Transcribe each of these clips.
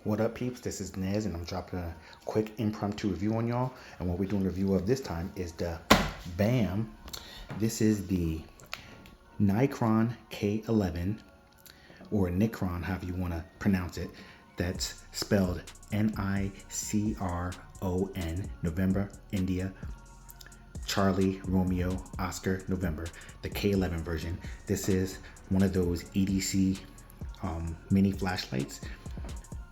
What up, peeps? This is Nez, and I'm dropping a quick impromptu review on y'all. And what we're doing a review of this time is the BAM. This is the Nicron K11, or Nicron, however you want to pronounce it. That's spelled N-I-C-R-O-N, November, India, Charlie, Romeo, Oscar, November, the K11 version. This is one of those EDC mini flashlights.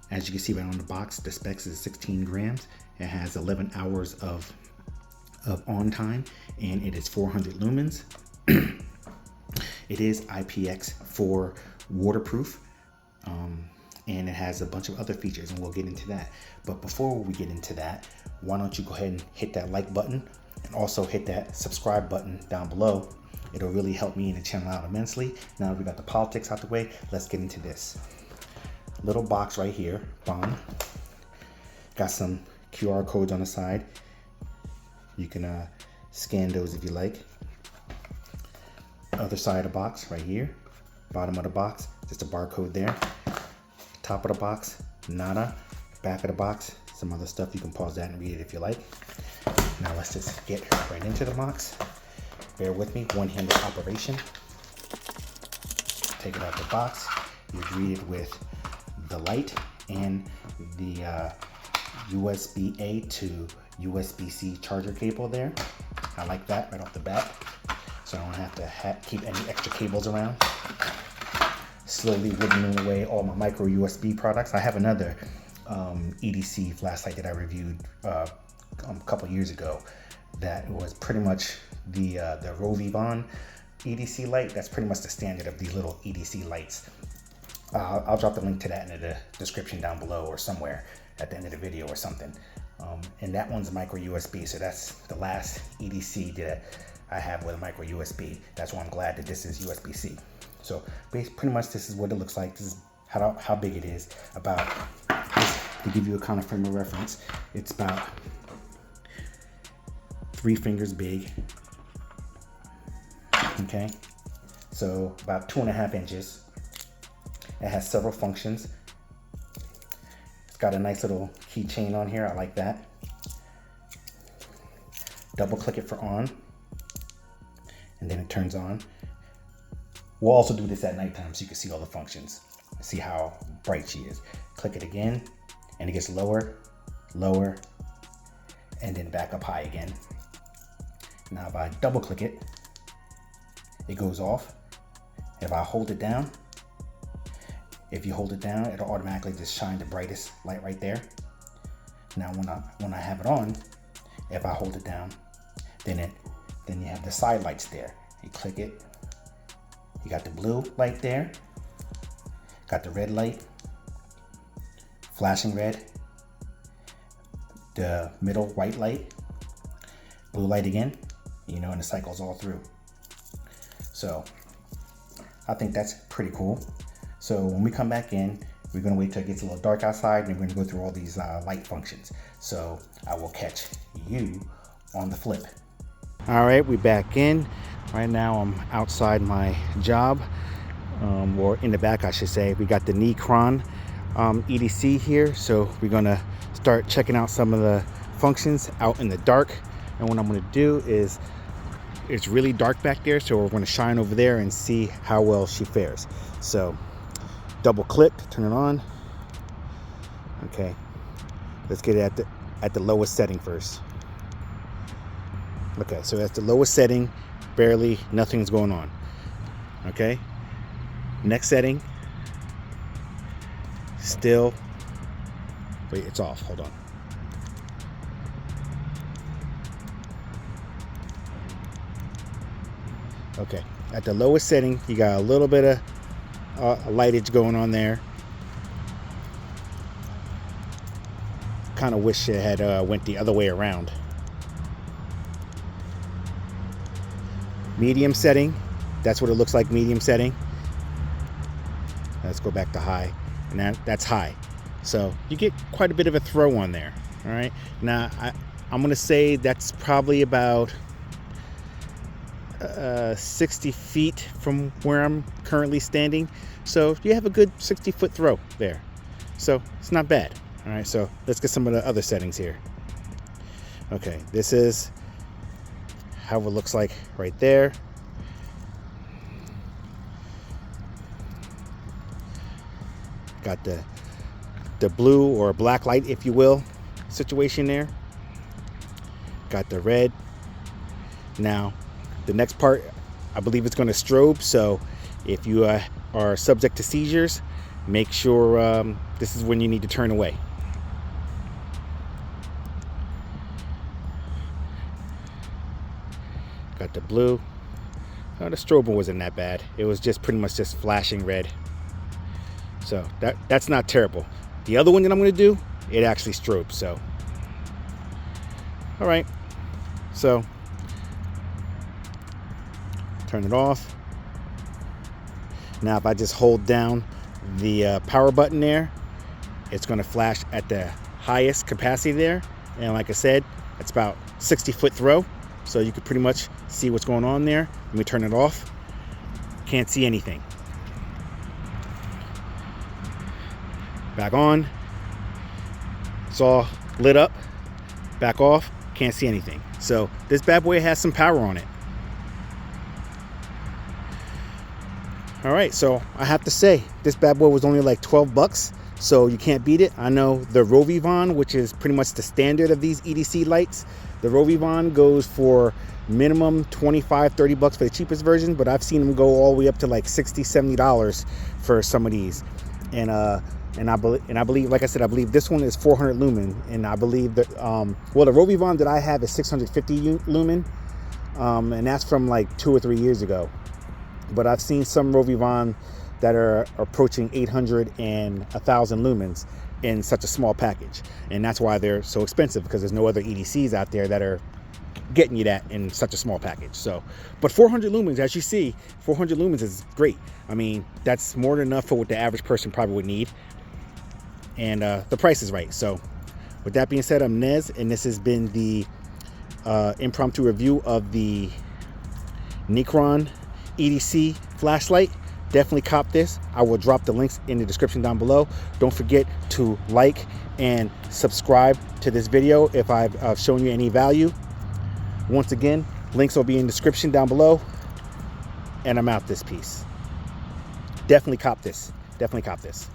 As you can see right on the box, the specs is 16 grams. It has 11 hours of on time, and it is 400 lumens. It is IPX4 waterproof, and it has a bunch of other features, and we'll get into that. But before we get into that, why don't you go ahead and hit that like button, and also hit that subscribe button down below. It'll really help me and the channel out immensely. Now that we got the politics out the way, let's get into this. Little box right here, BAM. Got some QR codes on the side. You can scan those if you like. Other side of the box right here. Bottom of the box, just a barcode there. Top of the box, nada. Back of the box, some other stuff. You can pause that and read it if you like. Now let's just get right into the box. Bear with me, one-handed operation. Take it out the box. You read it with the light and the USB-A to USB-C charger cable there. I like that right off the bat, so I don't have to keep any extra cables around. Slowly whittling away all my micro USB products. I have another EDC flashlight that I reviewed a couple years ago that was pretty much the Rovivon EDC light. That's pretty much the standard of these little EDC lights. I'll drop the link to that in the description down below or somewhere at the end of the video or something. And that one's micro USB, so that's the last EDC that I have with a micro USB. That's why I'm glad that this is USB-C. So pretty much this is what it looks like. This is how big it is. About, to give you a kind of frame of reference, it's about 3 fingers big. Okay, so about 2.5 inches. It has several functions. It's got a nice little keychain on here. I like that. Double click it for on, and then it turns on. We'll also do this at nighttime so you can see all the functions. See how bright she is. Click it again, and it gets lower, lower, and then back up high again. Now if I double click it, it goes off. If I hold it down, if you hold it down, it'll automatically just shine the brightest light right there. Now when I have it on, if I hold it down, then you have the side lights there. You click it, you got the blue light there, got the red light, flashing red, the middle white light, blue light again, and it cycles all through. So I think that's pretty cool. So when we come back in, we're gonna wait till it gets a little dark outside, and we're gonna go through all these light functions. So I will catch you on the flip. All right, we're back in. Right now I'm outside my job, or in the back I should say. We got the Nicron EDC here, so we're gonna start checking out some of the functions out in the dark. And what I'm gonna do is, it's really dark back there, so we're gonna shine over there and see how well she fares. So double click to turn it on. Okay, let's get it at the lowest setting first. Okay, so that's the lowest setting, barely nothing's going on. Okay, next setting, still, wait, it's off, hold on. Okay, at the lowest setting, you got a little bit of lightage going on there. Kind of wish it had went the other way around. Medium setting, that's what it looks like, medium setting. Let's go back to high, and that's high. So you get quite a bit of a throw on there. All right, now I'm gonna say that's probably about 60 feet from where I'm currently standing. So you have a good 60-foot throw there. So it's not bad. All right, so let's get some of the other settings here. Okay, this is how it looks like right there. Got the blue or black light, if you will, situation there. Got the red. Now, the next part, I believe it's going to strobe. So if you are subject to seizures, make sure this is when you need to turn away. Got the blue. Oh, the strobing wasn't that bad. It was just pretty much just flashing red. So that's not terrible. The other one that I'm going to do, it actually strobes. So, all right. So, turn it off. Now, if I just hold down the power button there, it's going to flash at the highest capacity there. And like I said, it's about 60-foot throw. So you can pretty much see what's going on there. Let me turn it off. Can't see anything. Back on. It's all lit up. Back off. Can't see anything. So this bad boy has some power on it. All right, so I have to say, this bad boy was only like 12 bucks. So you can't beat it. I know the Rovivon, which is pretty much the standard of these EDC lights, the Rovivon goes for minimum 25, 30 bucks for the cheapest version, but I've seen them go all the way up to like $60, $70 for some of these. And I believe, like I said, I believe this one is 400 lumen, and I believe that well, the Rovivon that I have is 650 lumen, and that's from like 2 or 3 years ago. But I've seen some Rovivon that are approaching 800 and 1,000 lumens in such a small package, and that's why they're so expensive, because there's no other EDCs out there that are getting you that in such a small package. So, but 400 lumens, as you see, 400 lumens is great. I mean, that's more than enough for what the average person probably would need, and the price is right. So, with that being said, I'm Nez, and this has been the impromptu review of the Nicron EDC flashlight. Definitely cop this. I will drop the links in the description down below. Don't forget to like and subscribe to this video if I've shown you any value. Once again, links will be in the description down below. And I'm out this piece. Definitely cop this. Definitely cop this.